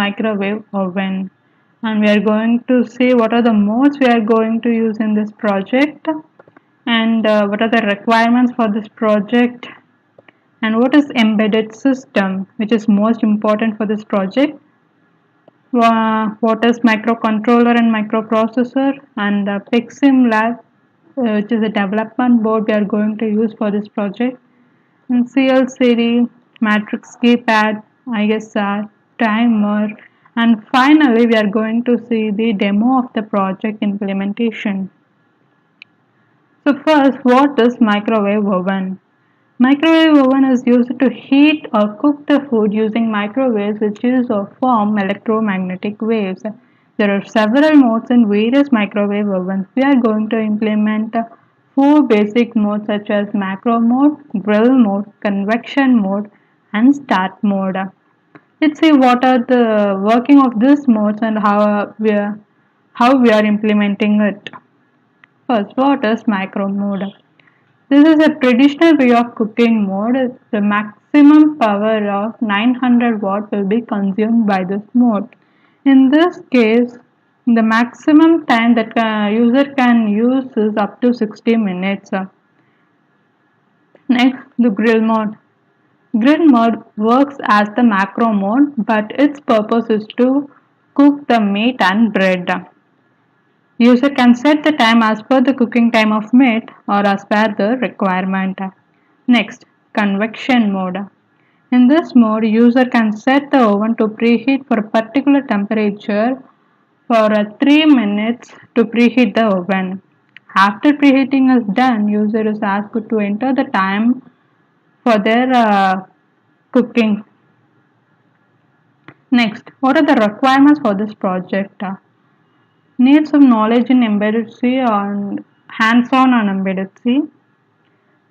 microwave oven? And we are going to see what are the modes we are going to use in this project, and what are the requirements for this project, and what is embedded system, which is most important for this project, what is microcontroller and microprocessor, and Pixim Lab, which is a development board we are going to use for this project, and CLCD, matrix keypad, ISR, timer, and finally we are going to see the demo of the project implementation. So first, what is microwave oven? Microwave oven is used to heat or cook the food using microwaves which use or form electromagnetic waves. There are several modes in various microwave ovens. We are going to implement four basic modes such as macro mode, grill mode, convection mode, and start mode. Let's see what are the working of these modes and how we are implementing it. First, what is macro mode? This is a traditional way of cooking mode. The maximum power of 900 watt will be consumed by this mode. In this case, the maximum time that user can use is up to 60 minutes. Next, the grill mode. Grill mode works as the macro mode, but its purpose is to cook the meat and bread. User can set the time as per the cooking time of meat or as per the requirement. Next, convection mode. In this mode, user can set the oven to preheat for a particular temperature for 3 minutes to preheat the oven. After preheating is done, user is asked to enter the time for their cooking. Next, what are the requirements for this project? Need some knowledge in embedded C and hands-on on embedded C,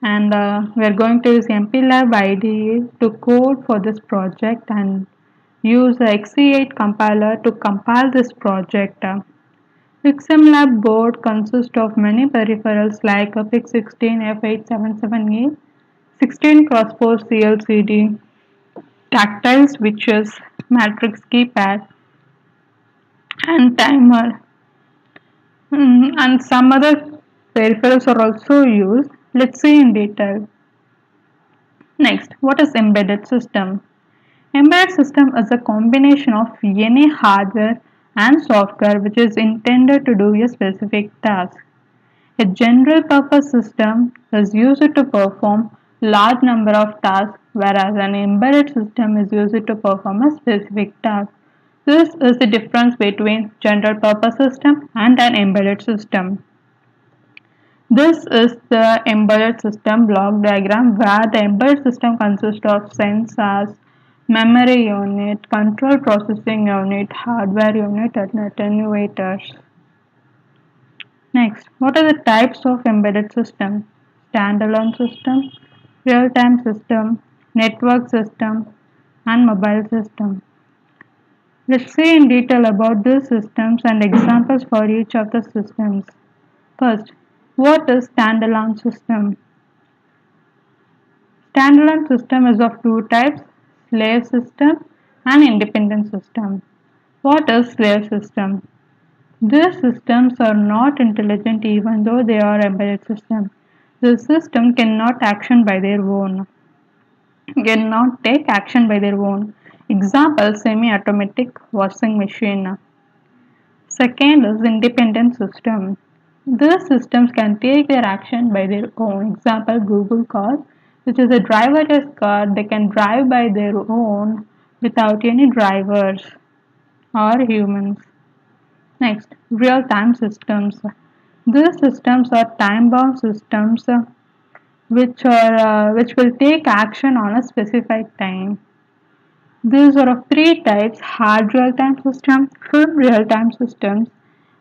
and we are going to use MPLab IDE to code for this project and use the XC8 compiler to compile this project. PiximLab board consists of many peripherals like a PIC16 F877A, 16 x 4 CLCD, tactile switches, matrix keypad, and timer. And some other peripherals are also used. Let's see in detail. Next, what is embedded system? Embedded system is a combination of any hardware and software which is intended to do a specific task. A general purpose system is used to perform large number of tasks, whereas an embedded system is used to perform a specific task. This is the difference between general purpose system and an embedded system. This is the embedded system block diagram where the embedded system consists of sensors, memory unit, control processing unit, hardware unit, and attenuators. Next, what are the types of embedded system? Standalone system, real-time system, network system, and mobile system. Let's see in detail about these systems and examples for each of the systems. First, what is standalone system? Standalone system is of two types, slave system and independent system. What is slave system? These systems are not intelligent even though they are embedded systems. The system cannot action by their own, cannot take action by their own. Example, semi-automatic washing machine. Second is independent system. These systems can take their action by their own. Example, Google car, which is a driverless car. They can drive by their own without any drivers or humans. Next, real-time systems. These systems are time-bound systems which will take action on a specified time. These are of three types: hard real-time systems, firm real-time systems,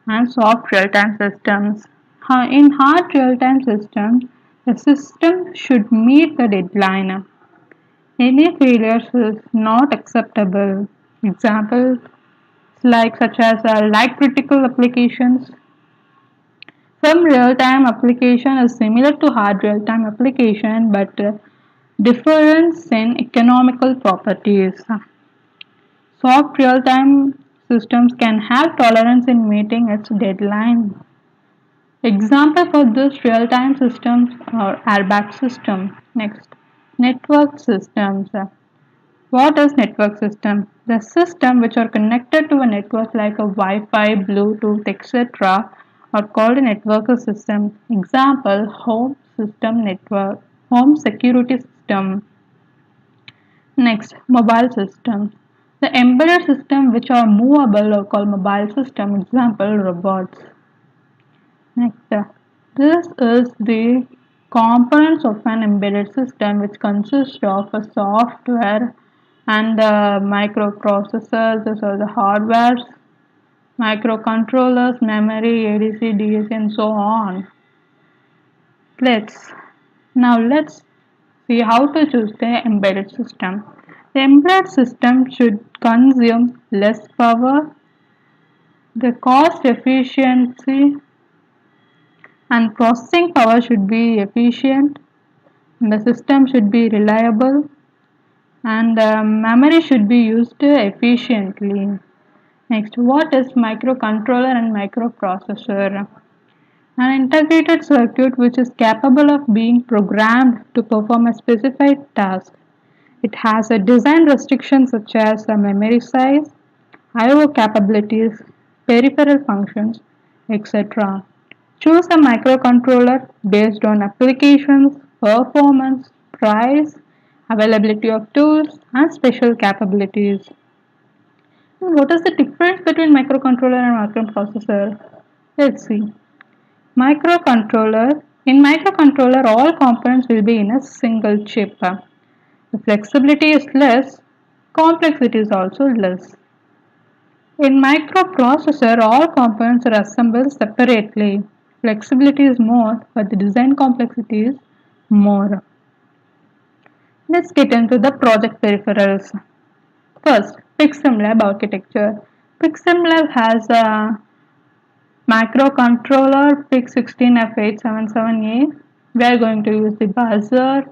and soft real-time systems. In hard real-time systems, the system should meet the deadline. Any failures is not acceptable. Examples like such as light critical applications. Some real-time application is similar to hard real-time application but difference in economical properties. Soft real-time systems can have tolerance in meeting its deadline. Example for this real-time systems are airbag system. Next, network systems. What is network system? The system which are connected to a network like a Wi-Fi, Bluetooth, etc. are called a network system. Example, home system network, home security system. Next, mobile systems. The embedded system which are movable are called mobile system. Example, robots. Next, this is the components of an embedded system which consists of a software and the microprocessors, these are the hardwares, microcontrollers, memory, ADC, DAC and so on. Let's see how to choose the embedded system. The embedded system should consume less power, the cost efficiency and processing power should be efficient, the system should be reliable, and the memory should be used efficiently. Next, what is microcontroller and microprocessor? An integrated circuit which is capable of being programmed to perform a specified task. It has a design restrictions such as the memory size, I/O capabilities, peripheral functions, etc. Choose a microcontroller based on applications, performance, price, availability of tools, and special capabilities. What is the difference between microcontroller and microprocessor? Let's see. In microcontroller, all components will be in a single chip. The flexibility is less, complexity is also less. In microprocessor, all components are assembled separately. Flexibility is more, but the design complexity is more. Let's get into the project peripherals. First, PixSimLab architecture. PixSimLab has a microcontroller PIC16F877A. We are going to use the buzzer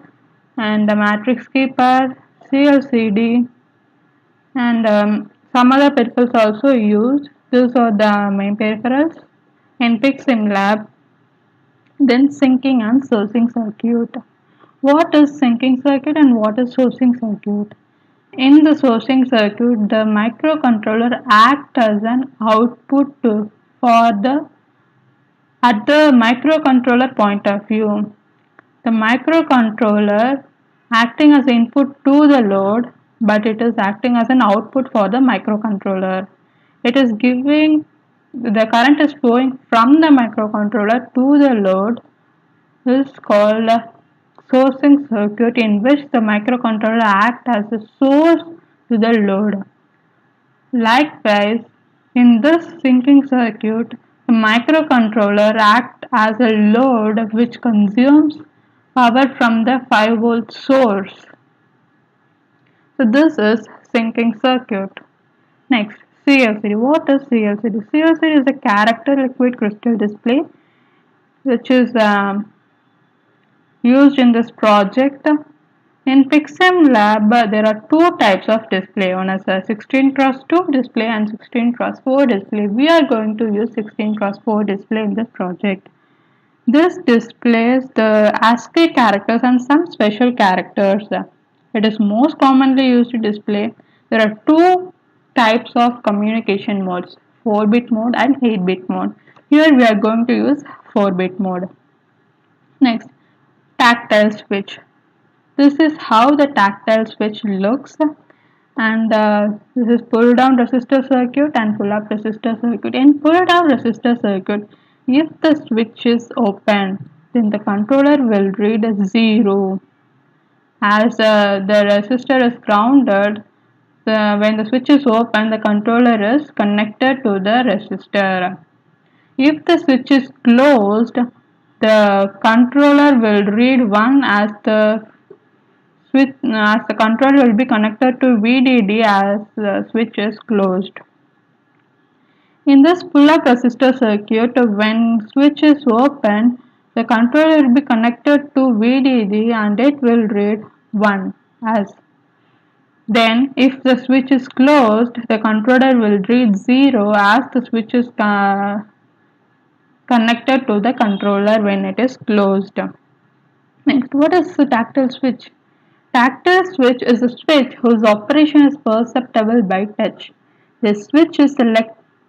and the matrix keeper, CLCD, and some other peripherals also used. These are the main peripherals in PixSimLab. Then syncing and sourcing circuit. What is syncing circuit and what is sourcing circuit? In the sourcing circuit, the microcontroller acts as an output for the at the microcontroller point of view. The microcontroller acting as input to the load, but it is acting as an output for the microcontroller. It is giving the current is flowing from the microcontroller to the load is called a sourcing circuit in which the microcontroller acts as a source to the load. Likewise, in this syncing circuit, the microcontroller acts as a load which consumes power from the 5-volt source. So this is syncing circuit. Next, CLCD. What is CLCD? CLCD is a character liquid crystal display which is used in this project. In PixSimLab, there are two types of display. One is a 16x2 display and 16x4 display. We are going to use 16x4 display in this project. This displays the ASCII characters and some special characters. It is most commonly used to display. There are two types of communication modes, 4-bit mode and 8-bit mode. Here we are going to use 4-bit mode. Next, tactile switch. This is how the tactile switch looks, and this is pull down resistor circuit and pull up resistor circuit. In pull down resistor circuit, if the switch is open, then the controller will read 0. As the resistor is grounded, when the switch is open, the controller is connected to the resistor. If the switch is closed, the controller will read 1 as the controller will be connected to VDD as the switch is closed. In this pull-up resistor circuit, when switch is open, the controller will be connected to VDD and it will read 1 as. Then, if the switch is closed, the controller will read 0 as the switch is connected to the controller when it is closed. Next, what is the tactile switch? Tactile switch is a switch whose operation is perceptible by touch. The switch is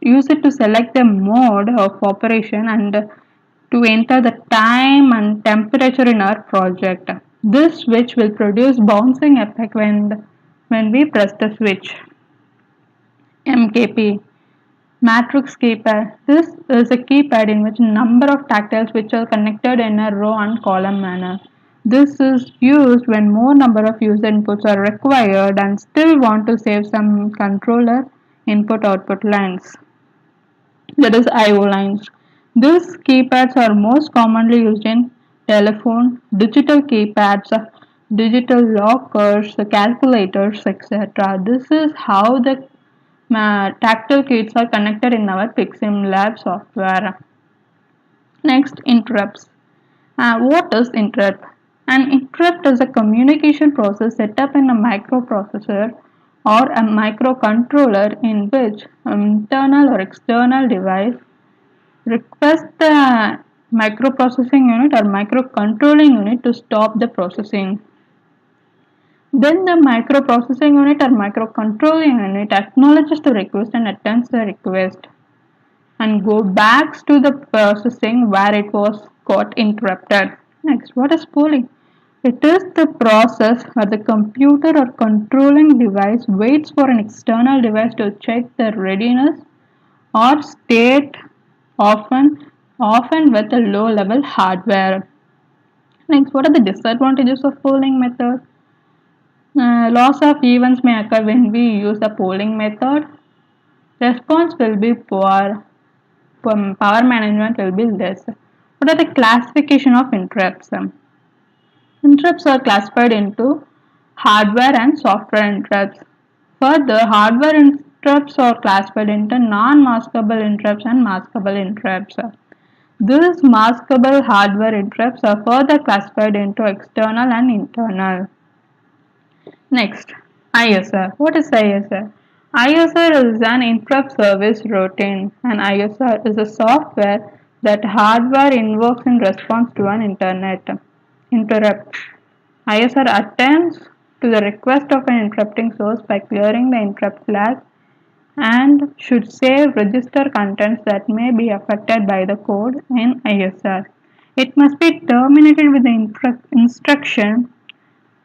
used to select the mode of operation and to enter the time and temperature in our project. This switch will produce bouncing effect when we press the switch. MKP Matrix keypad. This is a keypad in which a number of tactile switches are connected in a row and column manner. This is used when more number of user inputs are required and still want to save some controller input-output lines. That is I/O lines. These keypads are most commonly used in telephone, digital keypads, digital lockers, calculators, etc. This is how the tactile kits are connected in our Pixim Lab software. Next, interrupts. What is interrupt? An interrupt is a communication process set up in a microprocessor or a microcontroller in which an internal or external device requests the microprocessing unit or microcontrolling unit to stop the processing. Then the microprocessing unit or microcontrolling unit acknowledges the request and attends the request and go back to the processing where it was got interrupted. Next, what is polling? It is the process where the computer or controlling device waits for an external device to check the readiness or state, often with a low level hardware. Next, what are the disadvantages of polling method? Loss of events may occur when we use the polling method. Response will be poor. Power management will be less. What are the classification of interrupts? Interrupts are classified into hardware and software interrupts. Further, hardware interrupts are classified into non-maskable interrupts and maskable interrupts. These maskable hardware interrupts are further classified into external and internal. Next, ISR. What is ISR? ISR is an interrupt service routine. An ISR is a software that hardware invokes in response to an internet interrupt. ISR attends to the request of an interrupting source by clearing the interrupt flag and should save register contents that may be affected by the code in ISR. It must be terminated with the instruction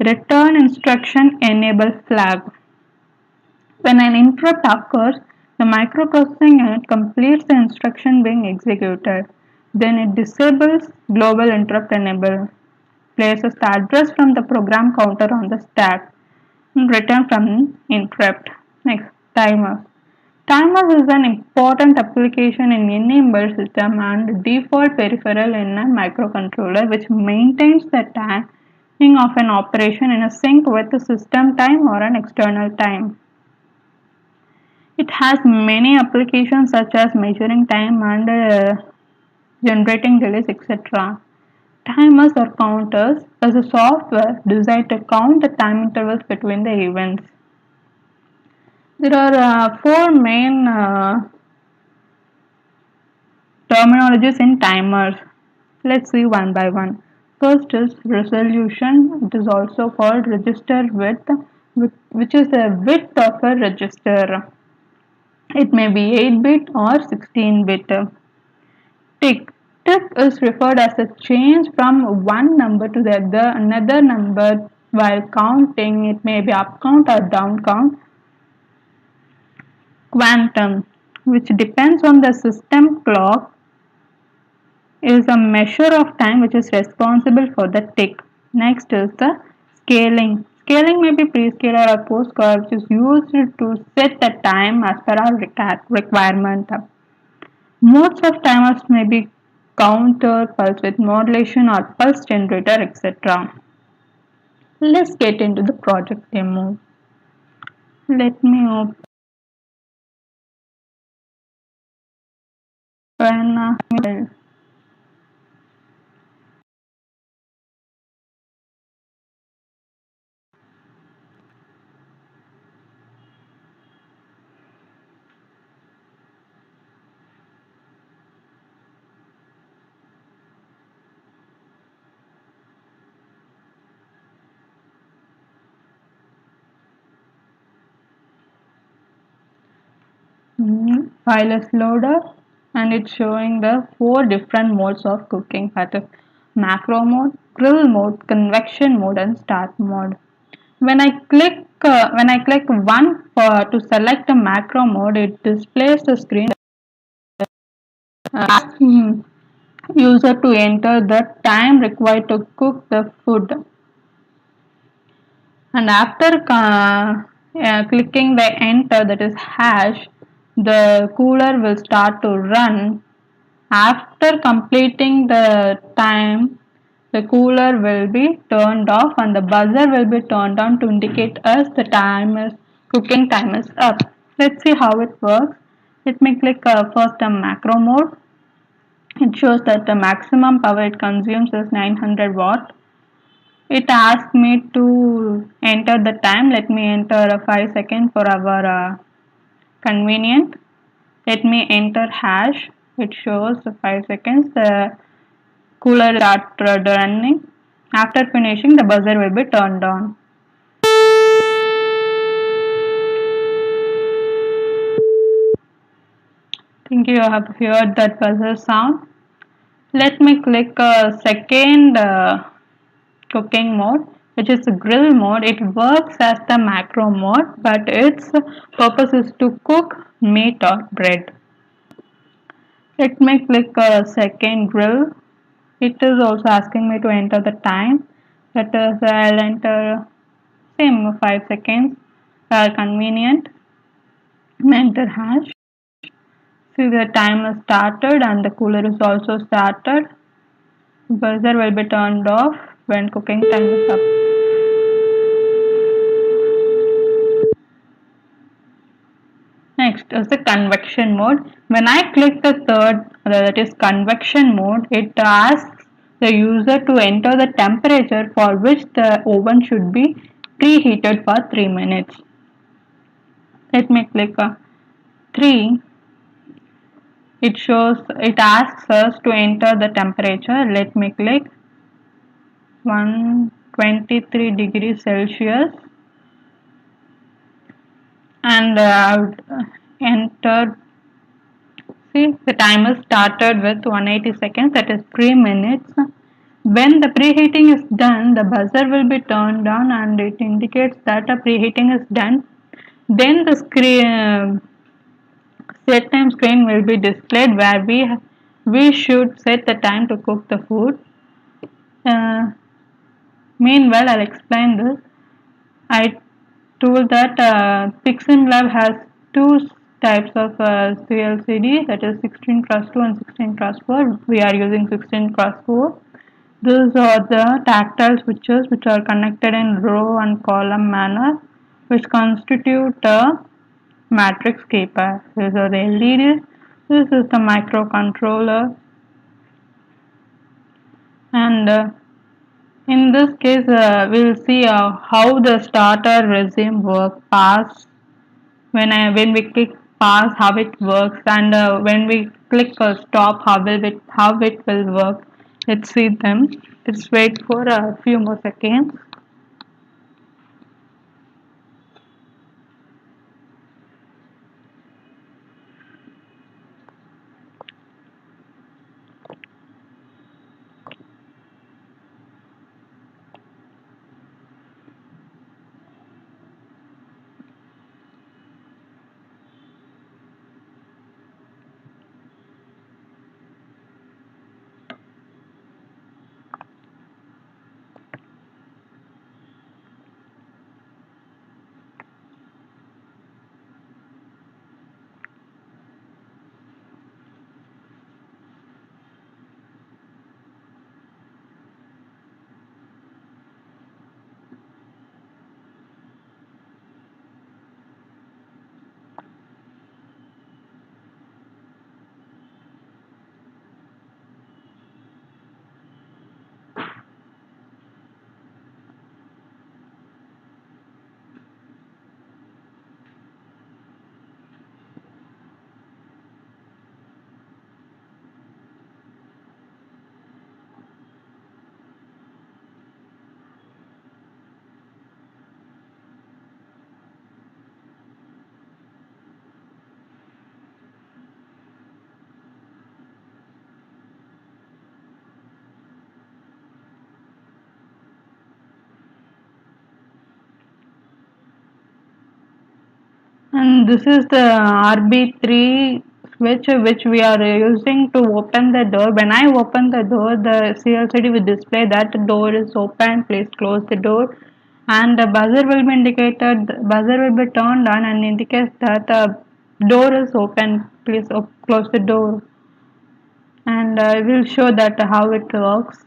return instruction enable flag. When an interrupt occurs, the microprocessing unit completes the instruction being executed. Then it disables global interrupt enable, places the address from the program counter on the stack, and return from interrupt. Next, timers. Timers is an important application in any embedded system and default peripheral in a microcontroller which maintains the timing of an operation in a sync with the system time or an external time. It has many applications such as measuring time and generating delays, etc. Timers or counters is a software designed to count the time intervals between the events. There are four main terminologies in timers. Let's see one by one. First is resolution. It is also called register width, which is the width of a register. It may be 8-bit or 16-bit. Tick. Tick is referred as a change from one number to the another number while counting. It may be up count or down count. Quantum, which depends on the system clock, is a measure of time which is responsible for the tick. Next is the scaling. Scaling may be prescaler or postcard which is used to set the time as per our requirement. Modes of timers may be counter, pulse width modulation or pulse generator, etc. Let's get into the project demo. Let me open File is loaded and it's showing the four different modes of cooking, that is macro mode, grill mode, convection mode and start mode. When I click one to select the macro mode, it displays the screen asks user to enter the time required to cook the food. And after clicking the enter, that is hash, the cooler will start to run. After completing the time, the cooler will be turned off and the buzzer will be turned on to indicate us the cooking time is up. Let's see how it works. Let me click first a macro mode. It shows that the maximum power it consumes is 900 watt. It asks me to enter the time. Let me enter 5 seconds for our convenient. Let me enter hash. It shows 5 seconds. The cooler started running. After finishing, the buzzer will be turned on. Think you have heard that buzzer sound. Let me click a second cooking mode, which is the grill mode. It works as the macro mode, but its purpose is to cook meat or bread. Let me click a second grill. It is also asking me to enter the time. That is, I'll enter same 5 seconds. Convenient. Enter hash. See, the time is started and the cooler is also started. Buzzer will be turned off when cooking time is up. Next is the convection mode. When I click the third, that is convection mode, it asks the user to enter the temperature for which the oven should be preheated for 3 minutes. Let me click 3. It asks us to enter the temperature. Let me click 123 degrees Celsius and enter. See, the timer started with 180 seconds, that is 3 minutes. When the preheating is done, the buzzer will be turned on and it indicates that the preheating is done. Then the set time screen will be displayed where we should set the time to cook the food. Meanwhile, I'll explain this. I told that PiximLab has two types of CLCD, that is 16 cross 2 and 16 cross 4. We are using 16 cross 4. These are the tactile switches which are connected in row and column manner, which constitute a matrix keeper. These are the LEDs. This is the microcontroller, and in this case, we'll see how the starter resume work pass. When we click pause, how it works, and when we click stop, how it will work. Let's see them. Let's wait for a few more seconds. And this is the RB3 switch which we are using to open the door. When I open the door, the CLCD will display that the door is open, please close the door. And the buzzer will be indicated, the buzzer will be turned on and indicates that the door is open, please close the door. And I will show that how it works.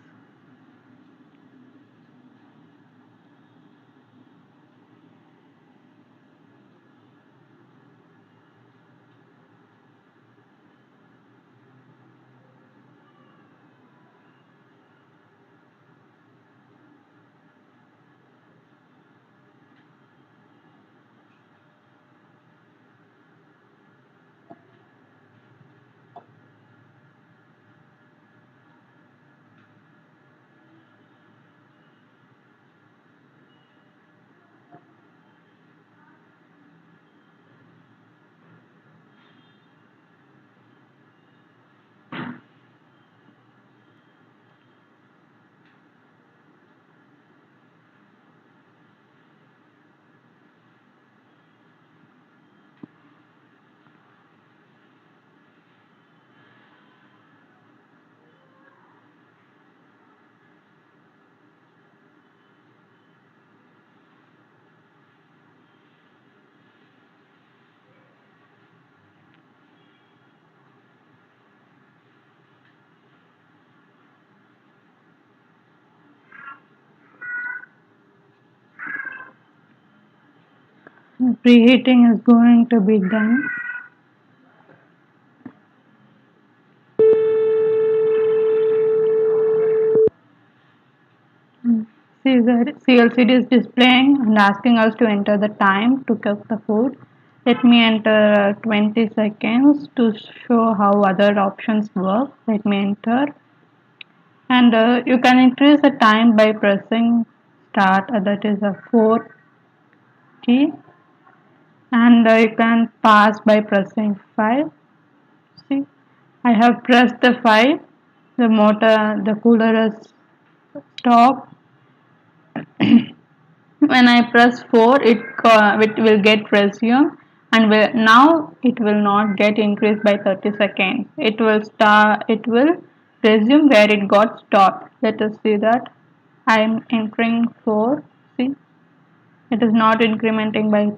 Preheating is going to be done. See, the CLCD is displaying and asking us to enter the time to cook the food. Let me enter 20 seconds to show how other options work. Let me enter. And you can increase the time by pressing start, that is a 4 key. And you can pass by pressing 5. See, I have pressed the 5. The motor, the cooler is stopped. When I press 4, it will get resume, and now it will not get increased by 30 seconds. It will resume where it got stopped. Let us see that. I am entering 4. See, it is not incrementing by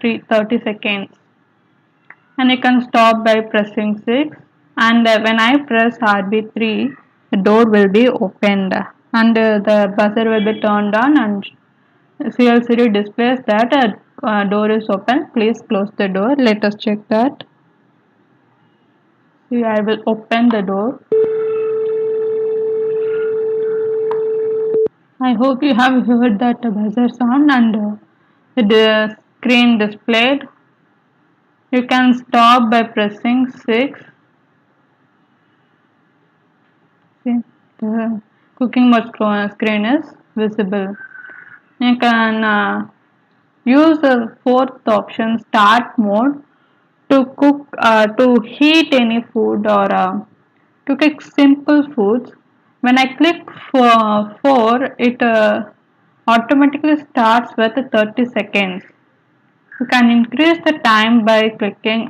30 seconds. And I can stop by pressing 6. And when I press RB3, the door will be opened, and the buzzer will be turned on, and CLCD displays that a door is open. Please close the door. Let us check that. See, I will open the door. I hope you have heard that buzzer sound and the screen displayed. You can stop by pressing 6. See, the cooking mode screen is visible. You can use the fourth option, start mode, to cook, to heat any food or to cook simple foods. When I click for 4, it automatically starts with 30 seconds. You can increase the time by clicking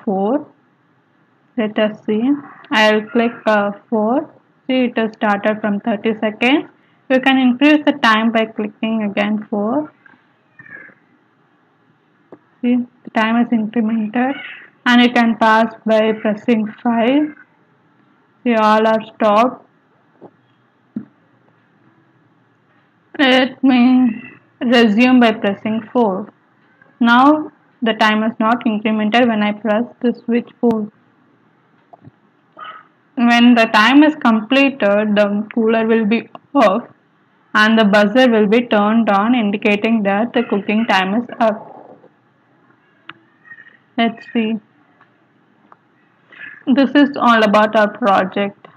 4. Let us see. I'll click 4. See, it has started from 30 seconds. You can increase the time by clicking again 4. See, the time is incremented, and you can pass by pressing 5. See, all are stopped. Let me resume by pressing 4. Now the time is not incremented when I press the switch 4. When the time is completed, the cooler will be off and the buzzer will be turned on, indicating that the cooking time is up. Let's see. This is all about our project.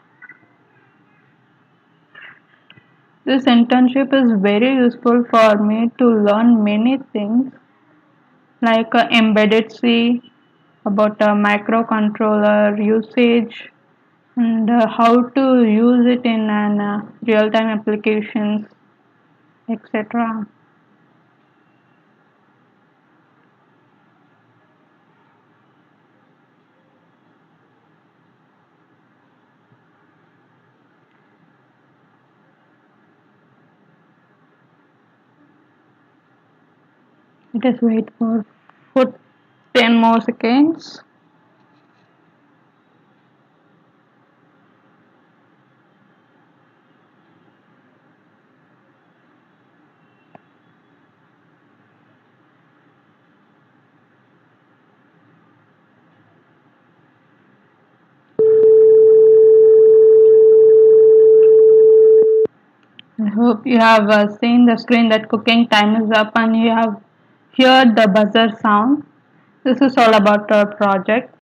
This internship is very useful for me to learn many things like embedded C, about a microcontroller usage, and how to use it in an real-time applications, etc. Let us wait for 10 more seconds. I hope you have seen the screen that cooking time is up and you have heard the buzzer sound. This is all about our project.